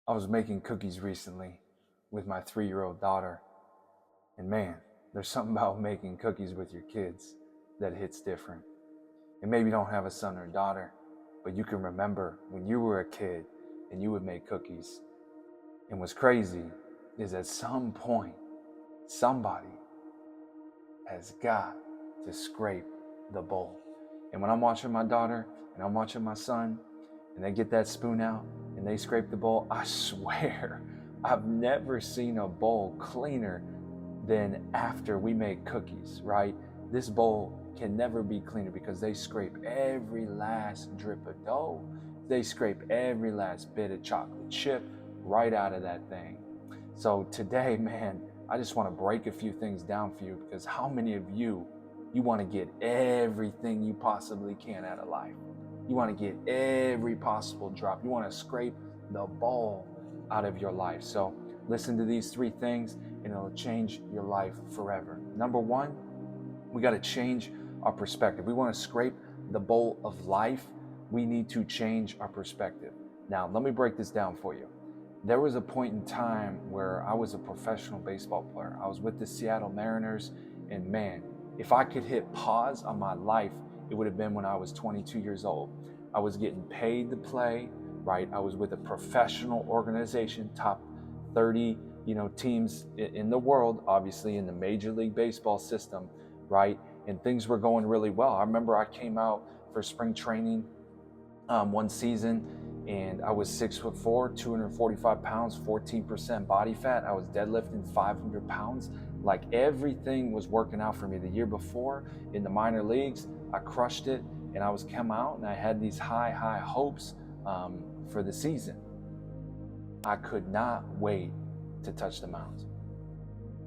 I was making cookies recently with my 3-year-old daughter, and man, there's something about making cookies with your kids that hits different. And maybe you don't have a son or daughter, but you can remember when you were a kid and you would make cookies. And what's crazy is at some point, somebody has got to scrape the bowl. And when I'm watching my daughter and I'm watching my son, and they get that spoon out and they scrape the bowl, I swear, I've never seen a bowl cleaner than after we make cookies, right? This bowl can never be cleaner because they scrape every last drip of dough. They scrape every last bit of chocolate chip right out of that thing. So today, man, I just want to break a few things down for you, because how many of you want to get everything you possibly can out of life? You want to get every possible drop. You want to scrape the bowl out of your life. So listen to these 3 things and it'll change your life forever. Number 1, we got to change our perspective. We want to scrape the bowl of life. We need to change our perspective. Now, let me break this down for you. There was a point in time where I was a professional baseball player. I was with the Seattle Mariners, and man, if I could hit pause on my life, it would have been when I was 22 years old. I was getting paid to play, right? I was with a professional organization, top 30, teams in the world, obviously in the Major League Baseball system, right? And things were going really well. I remember I came out for spring training one season, and I was 6'4", 245 pounds, 14% body fat. I was deadlifting 500 pounds. Like, everything was working out for me. The year before in the minor leagues, I crushed it, and I was come out and I had these high hopes for the season. I could not wait to touch the mound.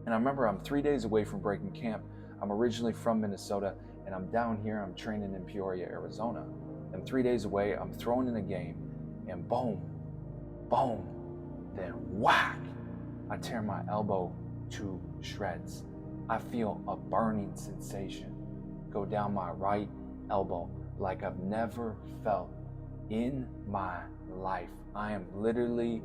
And I remember I'm 3 days away from breaking camp. I'm originally from Minnesota, and I'm down here. I'm training in Peoria, Arizona. I'm 3 days away. I'm throwing in a game, and boom, then whack, I tear my elbow to shreds. I feel a burning sensation go down my right elbow like I've never felt in my life. I am literally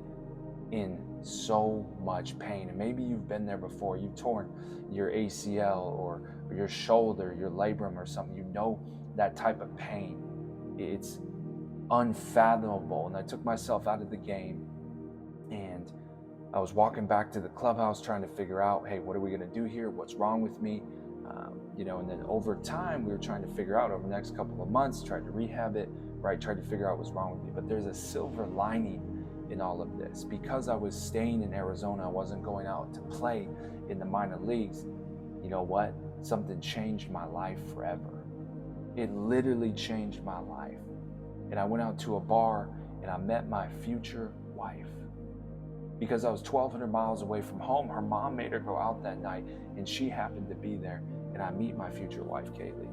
in so much pain. And maybe you've been there before. You've torn your ACL or your shoulder, your labrum or something. You know that type of pain. It's unfathomable. And I took myself out of the game, and I was walking back to the clubhouse trying to figure out, hey, what are we going to do here? What's wrong with me? And then over time, we were trying to figure out over the next couple of months, tried to rehab it, right? Tried to figure out what's wrong with me. But there's a silver lining in all of this. Because I was staying in Arizona, I wasn't going out to play in the minor leagues. You know what? Something changed my life forever. It literally changed my life. And I went out to a bar and I met my future wife. Because I was 1,200 miles away from home, her mom made her go out that night, and she happened to be there. And I meet my future wife, Kaylee.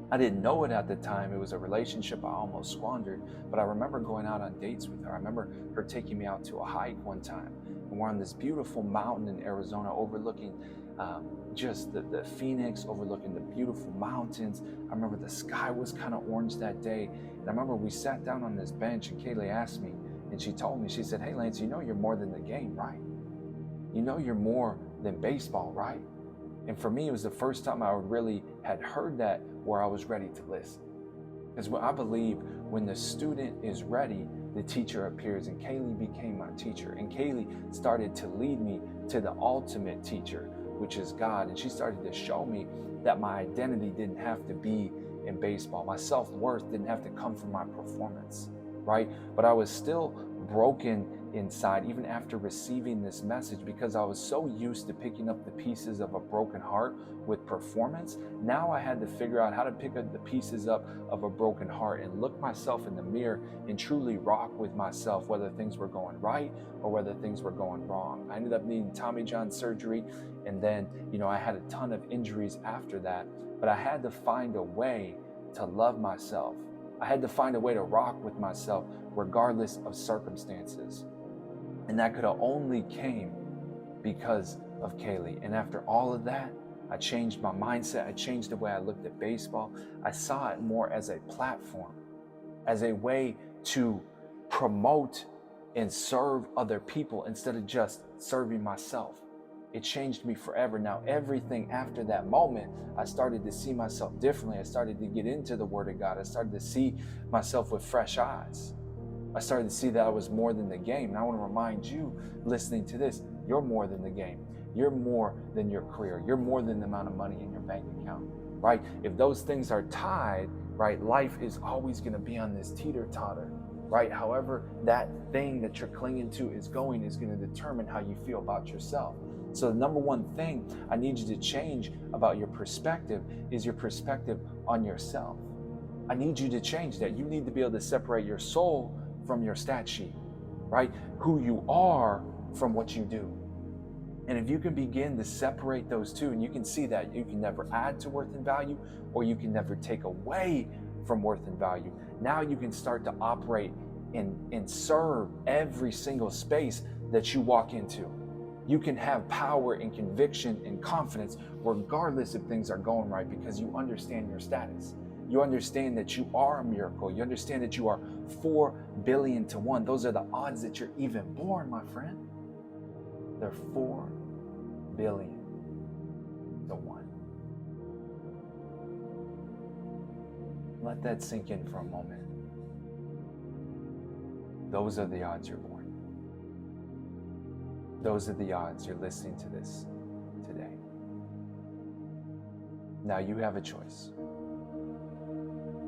I didn't know it at the time. It was a relationship I almost squandered, but I remember going out on dates with her. I remember her taking me out to a hike one time, and we're on this beautiful mountain in Arizona overlooking just the Phoenix, overlooking the beautiful mountains. I remember the sky was kind of orange that day, and I remember we sat down on this bench, and Kaylee asked me, and she told me, she said, hey, Lance, you know you're more than the game, right? You know you're more than baseball, right? And for me, it was the first time I really had heard that where I was ready to listen. Because I believe when the student is ready, the teacher appears, and Kaylee became my teacher. And Kaylee started to lead me to the ultimate teacher, which is God. And she started to show me that my identity didn't have to be in baseball. My self-worth didn't have to come from my performance, right? But I was still broken inside, even after receiving this message, because I was so used to picking up the pieces of a broken heart with performance. Now I had to figure out how to pick up the pieces up of a broken heart and look myself in the mirror and truly rock with myself, whether things were going right or whether things were going wrong. I ended up needing Tommy John surgery, and then I had a ton of injuries after that, but I had to find a way to love myself. I had to find a way to rock with myself regardless of circumstances. And that could have only came because of Kaylee. And after all of that, I changed my mindset. I changed the way I looked at baseball. I saw it more as a platform, as a way to promote and serve other people instead of just serving myself. It changed me forever. Now, everything after that moment, I started to see myself differently. I started to get into the Word of God. I started to see myself with fresh eyes. I started to see that I was more than the game. And I want to remind you, listening to this, you're more than the game. You're more than your career. You're more than the amount of money in your bank account, right? If those things are tied, right, life is always going to be on this teeter-totter, right? However, that thing that you're clinging to is going to determine how you feel about yourself. So the number one thing I need you to change about your perspective is your perspective on yourself. I need you to change that. You need to be able to separate your soul from your stat sheet, right? Who you are from what you do. And if you can begin to separate those two, and you can see that you can never add to worth and value, or you can never take away from worth and value. Now you can start to operate and serve every single space that you walk into. You can have power and conviction and confidence regardless if things are going right, because you understand your status. You understand that you are a miracle. You understand that you are 4 billion to 1. Those are the odds that you're even born, my friend. They're 4 billion to 1. Let that sink in for a moment. Those are the odds you're born. Those are the odds you're listening to this today. Now you have a choice.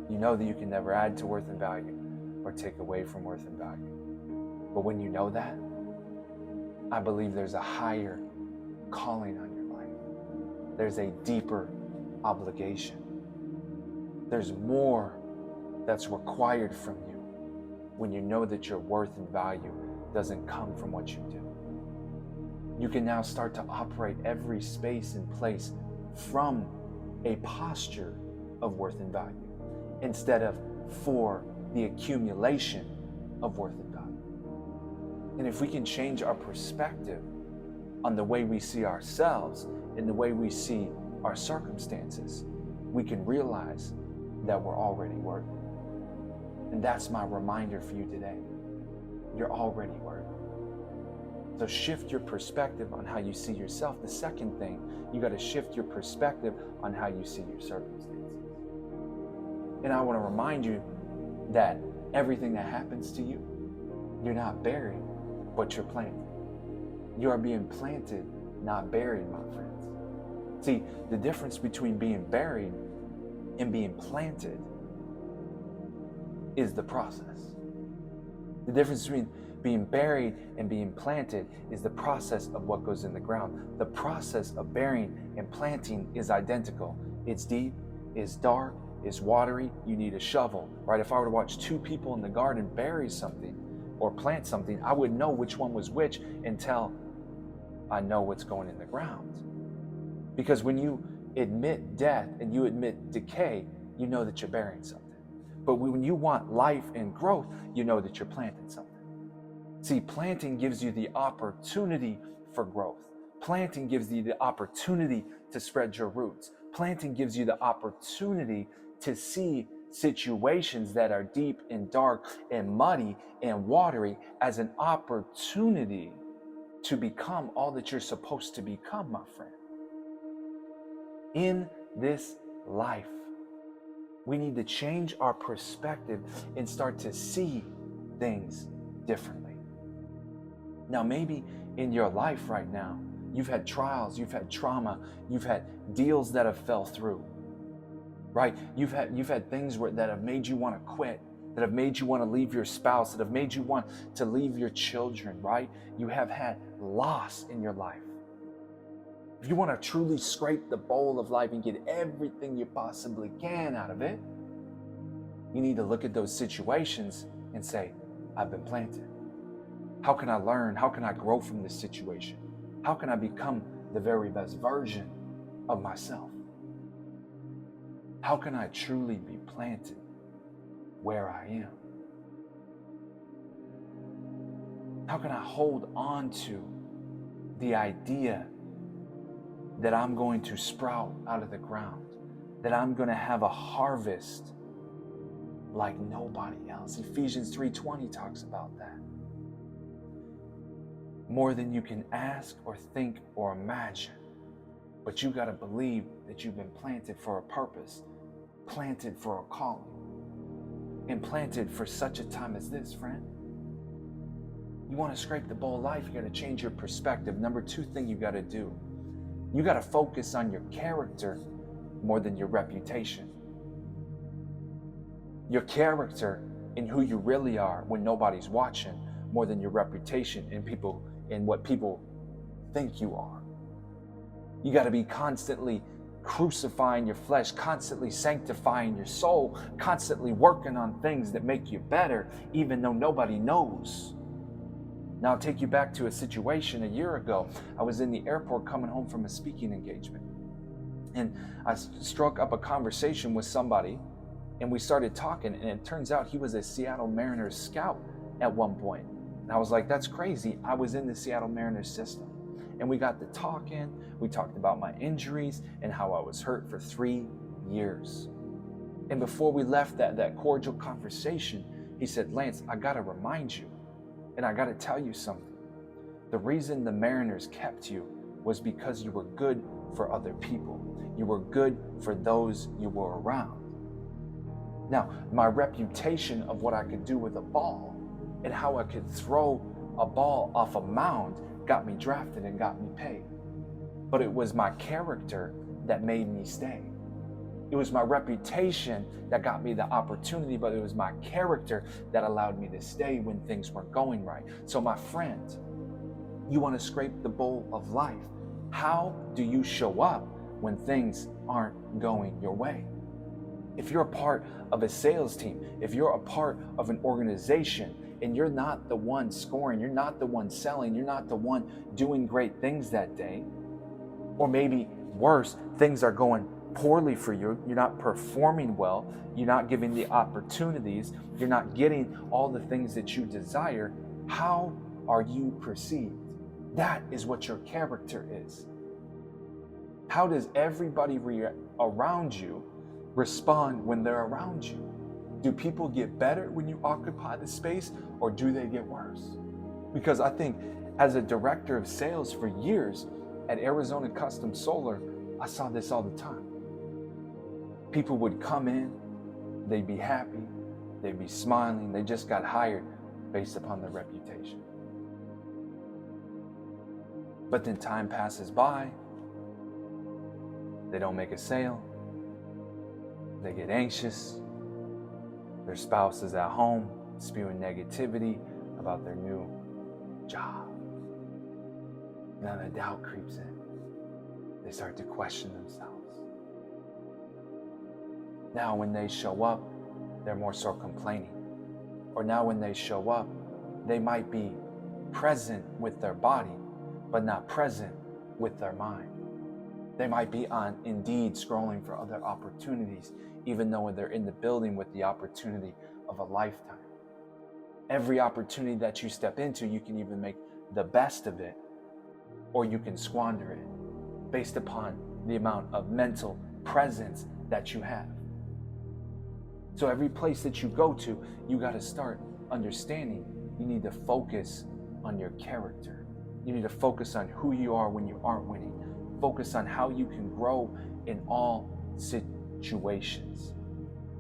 You know that you can never add to worth and value or take away from worth and value. But when you know that, I believe there's a higher calling on your life. There's a deeper obligation. There's more that's required from you when you know that your worth and value doesn't come from what you do. You can now start to operate every space and place from a posture of worth and value instead of for the accumulation of worth and value. And if we can change our perspective on the way we see ourselves and the way we see our circumstances, we can realize that we're already worthy. And that's my reminder for you today. You're already worthy. So shift your perspective on how you see yourself. The second thing, you got to shift your perspective on how you see your circumstances. And I want to remind you that everything that happens to you, you're not buried, but you're planted. You are being planted, not buried, my friends. See, the difference between being buried and being planted is the process. The difference between being buried and being planted is the process of what goes in the ground. The process of burying and planting is identical. It's deep, it's dark, it's watery, you need a shovel, right? If I were to watch two people in the garden bury something or plant something, I would know which one was which until I know what's going in the ground. Because when you admit death and you admit decay, you know that you're burying something. But when you want life and growth, you know that you're planting something. See, planting gives you the opportunity for growth. Planting gives you the opportunity to spread your roots. Planting gives you the opportunity to see situations that are deep and dark and muddy and watery as an opportunity to become all that you're supposed to become, my friend. In this life, we need to change our perspective and start to see things differently. Now, maybe in your life right now, you've had trials, you've had trauma, you've had deals that have fell through, right? You've had things that have made you want to quit, that have made you want to leave your spouse, that have made you want to leave your children, right? You have had loss in your life. If you want to truly scrape the bowl of life and get everything you possibly can out of it, you need to look at those situations and say, I've been planted. How can I learn? How can I grow from this situation? How can I become the very best version of myself? How can I truly be planted where I am? How can I hold on to the idea that I'm going to sprout out of the ground, that I'm going to have a harvest like nobody else? Ephesians 3:20 talks about that. more than you can ask or think or imagine. But you got to believe that you've been planted for a purpose, planted for a calling, and planted for such a time as this, friend. You want to scrape the bowl of life, you got to change your perspective. Number 2 thing you got to do, you got to focus on your character more than your reputation. Your character and who you really are when nobody's watching, more than your reputation and what people think you are. You got to be constantly crucifying your flesh, constantly sanctifying your soul, constantly working on things that make you better, even though nobody knows. Now, I'll take you back to a situation a year ago. I was in the airport coming home from a speaking engagement, and I struck up a conversation with somebody, and we started talking, and it turns out he was a Seattle Mariners scout at one point. And I was like, that's crazy. I was in the Seattle Mariners system. And we got to talking. We talked about my injuries and how I was hurt for 3 years. And before we left that cordial conversation, he said, Lance, I got to remind you, and I got to tell you something. The reason the Mariners kept you was because you were good for other people. You were good for those you were around. Now, my reputation of what I could do with a ball and how I could throw a ball off a mound got me drafted and got me paid. But it was my character that made me stay. It was my reputation that got me the opportunity, but it was my character that allowed me to stay when things weren't going right. So my friend, you want to scrape the bowl of life. How do you show up when things aren't going your way? If you're a part of a sales team, if you're a part of an organization, and you're not the one scoring, you're not the one selling, you're not the one doing great things that day, or maybe worse, things are going poorly for you, you're not performing well, you're not giving the opportunities, you're not getting all the things that you desire, how are you perceived? That is what your character is. How does everybody around you respond when they're around you? Do people get better when you occupy the space, or do they get worse? Because I think as a director of sales for years at Arizona Custom Solar, I saw this all the time. People would come in, they'd be happy, they'd be smiling, they just got hired based upon their reputation. But then time passes by, they don't make a sale, they get anxious, their spouse is at home spewing negativity about their new job. And then the doubt creeps in. They start to question themselves. Now when they show up, they're more so complaining. Or now when they show up, they might be present with their body, but not present with their mind. They might be on Indeed scrolling for other opportunities, even though they're in the building with the opportunity of a lifetime. Every opportunity that you step into, you can even make the best of it, or you can squander it based upon the amount of mental presence that you have. So every place that you go to, you got to start understanding you need to focus on your character. You need to focus on who you are when you aren't winning. Focus on how you can grow in all situations.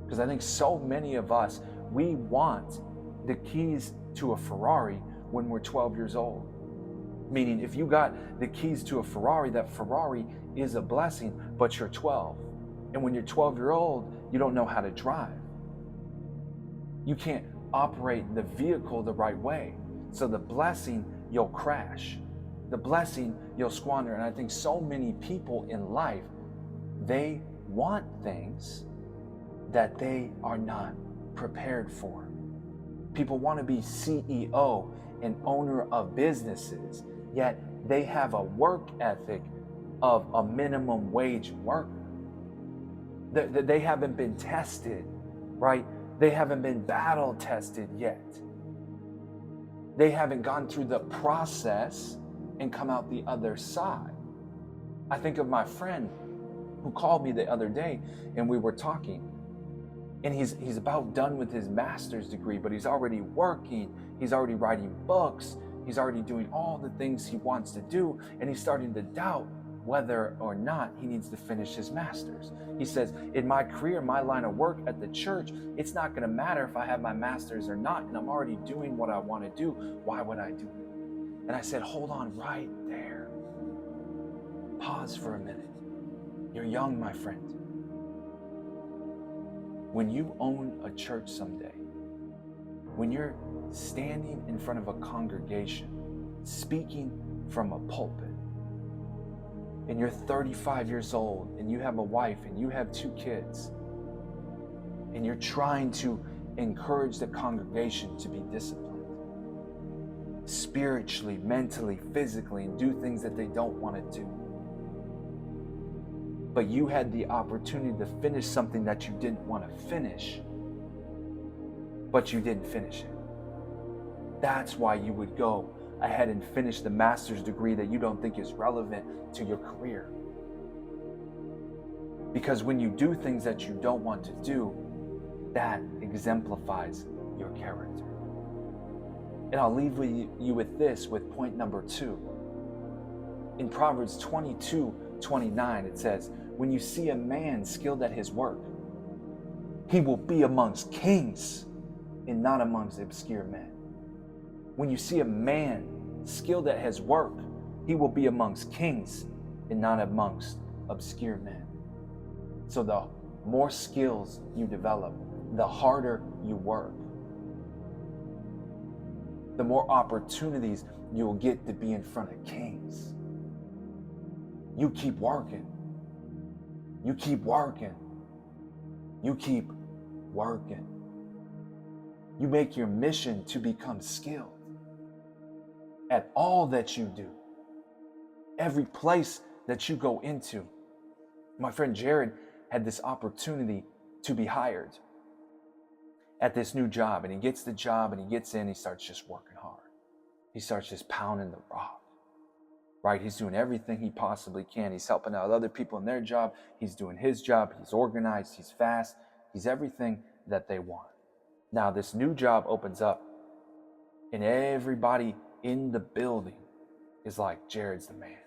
Because I think so many of us, we want the keys to a Ferrari when we're 12 years old. Meaning if you got the keys to a Ferrari, that Ferrari is a blessing, but you're 12. And when you're 12-year-old, you don't know how to drive. You can't operate the vehicle the right way. So the blessing, you'll crash. The blessing, you'll squander. And I think so many people in life, they want things that they are not prepared for. People want to be CEO and owner of businesses, yet they have a work ethic of a minimum wage worker. They haven't been tested, right? They haven't been battle tested yet. They haven't gone through the process and come out the other side. I think of my friend who called me the other day, and we were talking, and he's about done with his master's degree, but he's already working, he's already writing books, He's already doing all the things he wants to do, and he's starting to doubt whether or not he needs to finish his master's. He says, in my career, my line of work at the church, it's not going to matter if I have my master's or not, and I'm already doing what I want to do. Why would I do it? And I said, hold on right there. Pause for a minute. You're young, my friend. When you own a church someday, when you're standing in front of a congregation, speaking from a pulpit, and you're 35 years old, and you have a wife, and you have 2 kids, and you're trying to encourage the congregation to be disciplined, spiritually, mentally, physically, and do things that they don't want to do. But you had the opportunity to finish something that you didn't want to finish, but you didn't finish it. That's why you would go ahead and finish the master's degree that you don't think is relevant to your career. Because when you do things that you don't want to do, that exemplifies your character. And I'll leave you with this, with point number 2. In Proverbs 22:29, it says, when you see a man skilled at his work, he will be amongst kings and not amongst obscure men. When you see a man skilled at his work, he will be amongst kings and not amongst obscure men. So the more skills you develop, the harder you work, the more opportunities you'll get to be in front of kings. You keep working. You keep working. You keep working. You make your mission to become skilled at all that you do. Every place that you go into. My friend Jared had this opportunity to be hired at this new job, and he gets the job and he gets in, he starts just working hard. He starts just pounding the rock. Right? He's doing everything he possibly can. He's helping out other people in their job. He's doing his job. He's organized. He's fast. He's everything that they want. Now, this new job opens up, and everybody in the building is like, Jared's the man.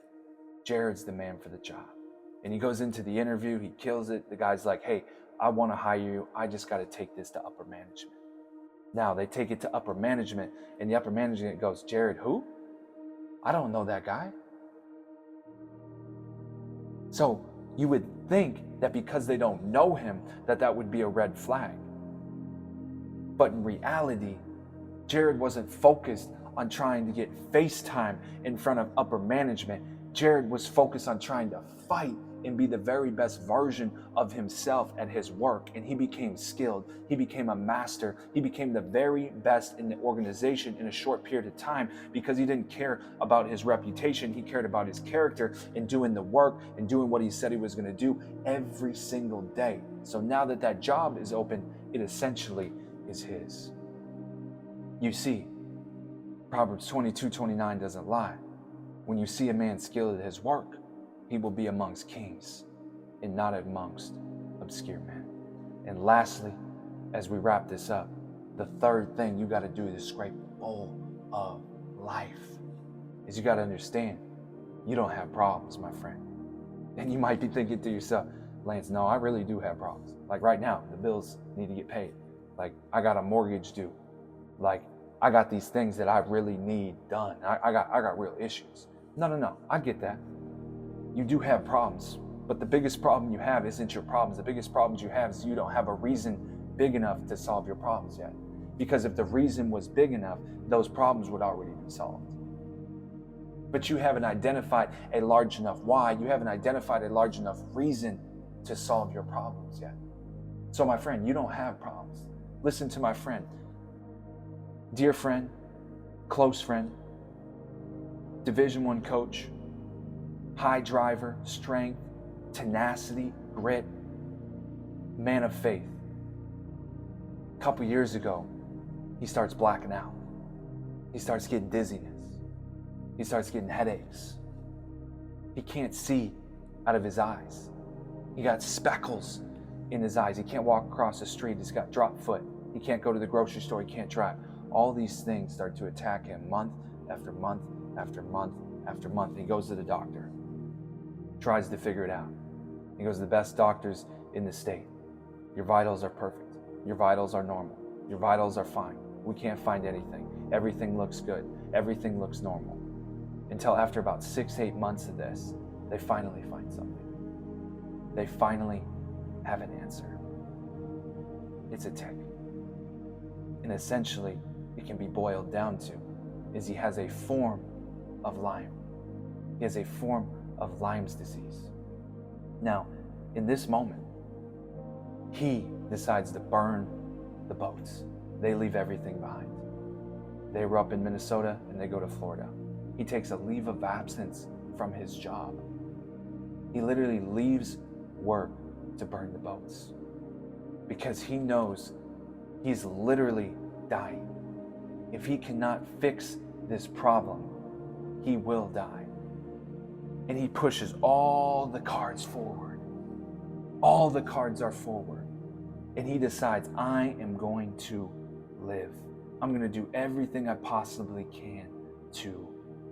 Jared's the man for the job. And he goes into the interview. He kills it. The guy's like, hey, I want to hire you. I just got to take this to upper management. Now, they take it to upper management, and the upper management goes, Jared, who? I don't know that guy. So you would think that because they don't know him, that would be a red flag. But in reality, Jared wasn't focused on trying to get face time in front of upper management. Jared was focused on trying to fight and be the very best version of himself at his work. And he became skilled. He became a master. He became the very best in the organization in a short period of time because he didn't care about his reputation. He cared about his character and doing the work and doing what he said he was going to do every single day. So now that that job is open, it essentially is his. You see, Proverbs 22:29 doesn't lie. When you see a man skilled at his work, he will be amongst kings and not amongst obscure men. And lastly, as we wrap this up, the third thing you got to do to scrape the bowl of life is you got to understand you don't have problems, my friend. And you might be thinking to yourself, Lance, no, I really do have problems. Like right now, the bills need to get paid. Like I got a mortgage due. Like I got these things that I really need done. I got real issues. No, I get that. You do have problems, but the biggest problem you have isn't your problems. The biggest problems you have is you don't have a reason big enough to solve your problems yet. Because if the reason was big enough, those problems would already be solved. But you haven't identified a large enough why. You haven't identified a large enough reason to solve your problems yet. So my friend, you don't have problems. Listen to my friend. Dear friend, close friend, Division I coach, high driver, strength, tenacity, grit, man of faith. A couple years ago, he starts blacking out. He starts getting dizziness. He starts getting headaches. He can't see out of his eyes. He got speckles in his eyes. He can't walk across the street. He's got drop foot. He can't go to the grocery store. He can't drive. All these things start to attack him month after month after month after month. He goes to the doctor, tries to figure it out. He goes to the best doctors in the state. Your vitals are perfect. Your vitals are normal. Your vitals are fine. We can't find anything. Everything looks good. Everything looks normal. Until after about 6 to 8 months of this, they finally find something. They finally have an answer. It's a tick. And essentially, it can be boiled down to is he has a form of Lyme. He has a form of Lyme's disease. Now, in this moment, he decides to burn the boats. They leave everything behind. They were up in Minnesota and they go to Florida. He takes a leave of absence from his job. He literally leaves work to burn the boats because he knows he's literally dying. If he cannot fix this problem, he will die. And he pushes all the cards forward. All the cards are forward. And he decides, I am going to live. I'm going to do everything I possibly can to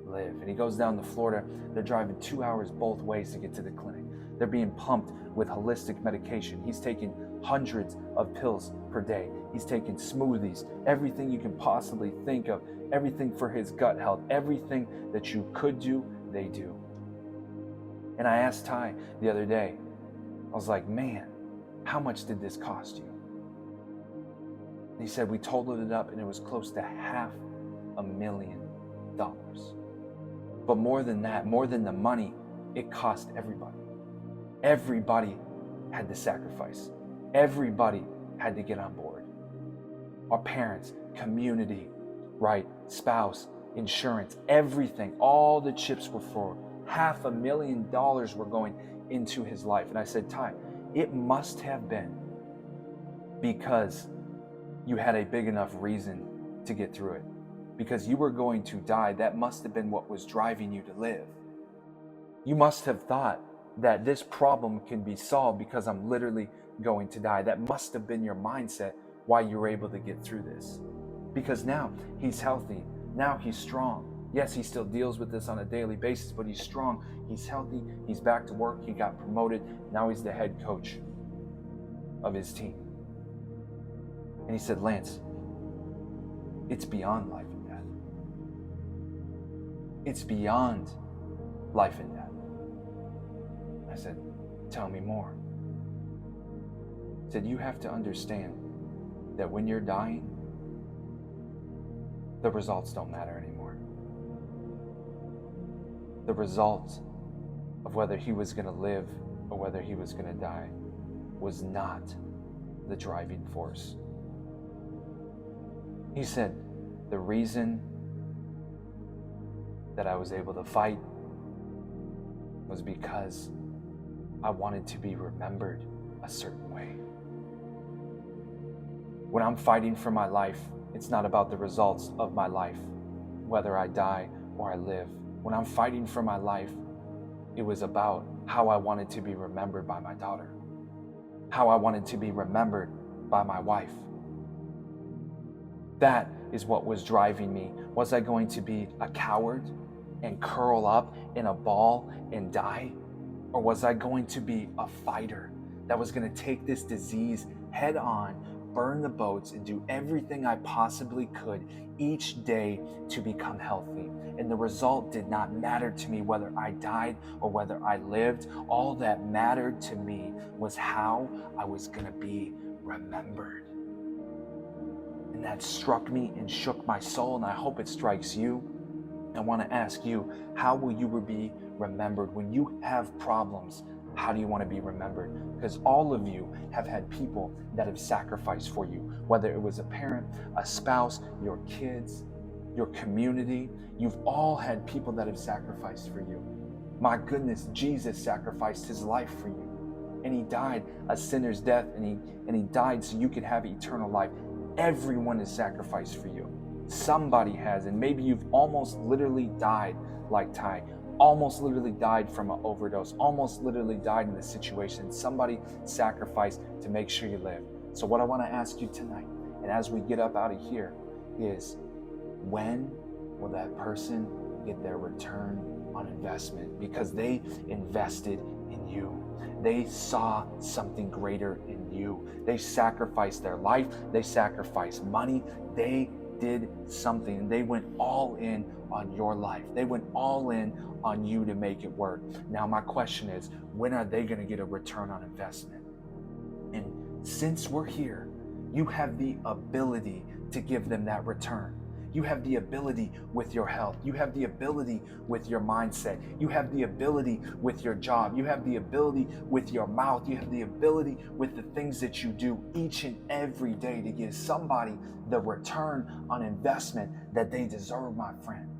live. And he goes down to Florida. They're driving 2 hours both ways to get to the clinic. They're being pumped with holistic medication. He's taking hundreds of pills per day. He's taking smoothies, everything you can possibly think of, everything for his gut health, everything that you could do, they do. And I asked Ty the other day, I was like, man, how much did this cost you? And he said, we totaled it up and it was close to $500,000. But more than that, more than the money, it cost everybody. Everybody had to sacrifice. Everybody had to get on board. Our parents, community, right? Spouse, insurance, everything, all the chips were forward. $500,000 were going into his life. And I said, Ty, it must have been because you had a big enough reason to get through it. Because you were going to die. That must have been what was driving you to live. You must have thought that this problem can be solved because I'm literally going to die. That must have been your mindset why you were able to get through this. Because now he's healthy. Now he's strong. Yes, he still deals with this on a daily basis, but he's strong, he's healthy, he's back to work, he got promoted, now he's the head coach of his team. And he said, Lance, it's beyond life and death. It's beyond life and death. I said, tell me more. He said, you have to understand that when you're dying, the results don't matter anymore. The result of whether he was going to live or whether he was going to die was not the driving force. He said, the reason that I was able to fight was because I wanted to be remembered a certain way. When I'm fighting for my life, it's not about the results of my life, whether I die or I live. When I'm fighting for my life, it was about how I wanted to be remembered by my daughter, how I wanted to be remembered by my wife. That is what was driving me. Was I going to be a coward and curl up in a ball and die? Or was I going to be a fighter that was going to take this disease head on, burn the boats, and do everything I possibly could each day to become healthy? And the result did not matter to me whether I died or whether I lived. All that mattered to me was how I was going to be remembered. And that struck me and shook my soul, and I hope it strikes you. I want to ask you, how will you be remembered when you have problems? How do you want to be remembered? Because all of you have had people that have sacrificed for you, whether it was a parent, a spouse, your kids, your community. You've all had people that have sacrificed for you. My goodness, Jesus sacrificed his life for you. And he died a sinner's death, and he died so you could have eternal life. Everyone has sacrificed for you. Somebody has, and maybe you've almost literally died like Ty. Almost literally died from an overdose, almost literally died in this situation. Somebody sacrificed to make sure you live. So what I want to ask you tonight, and as we get up out of here, is when will that person get their return on investment, because they invested in you. They saw something greater in you. They sacrificed their life. They sacrificed money. They did something. They went all in on your life. They went all in on you to make it work. Now, my question is, when are they going to get a return on investment? And since we're here, you have the ability to give them that return. You have the ability with your health. You have the ability with your mindset. You have the ability with your job. You have the ability with your mouth. You have the ability with the things that you do each and every day to give somebody the return on investment that they deserve, my friend.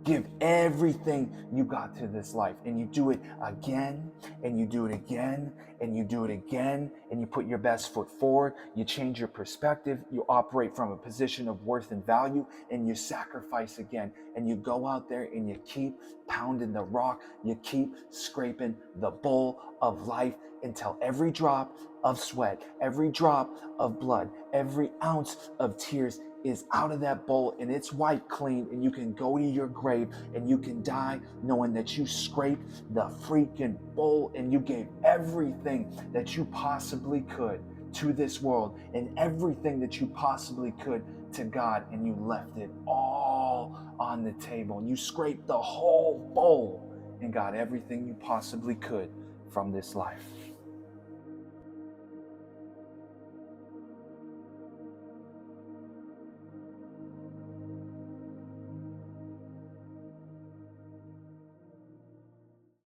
Give everything you got to this life, and you do it again, and you do it again, and you do it again, and you put your best foot forward. You change your perspective. You operate from a position of worth and value, and you sacrifice again. And you go out there and you keep pounding the rock. You keep scraping the bowl of life until every drop of sweat, every drop of blood, every ounce of tears is out of that bowl, and it's wiped clean, and you can go to your grave and you can die knowing that you scraped the freaking bowl and you gave everything that you possibly could to this world and everything that you possibly could to God, and you left it all on the table, and you scraped the whole bowl and got everything you possibly could from this life.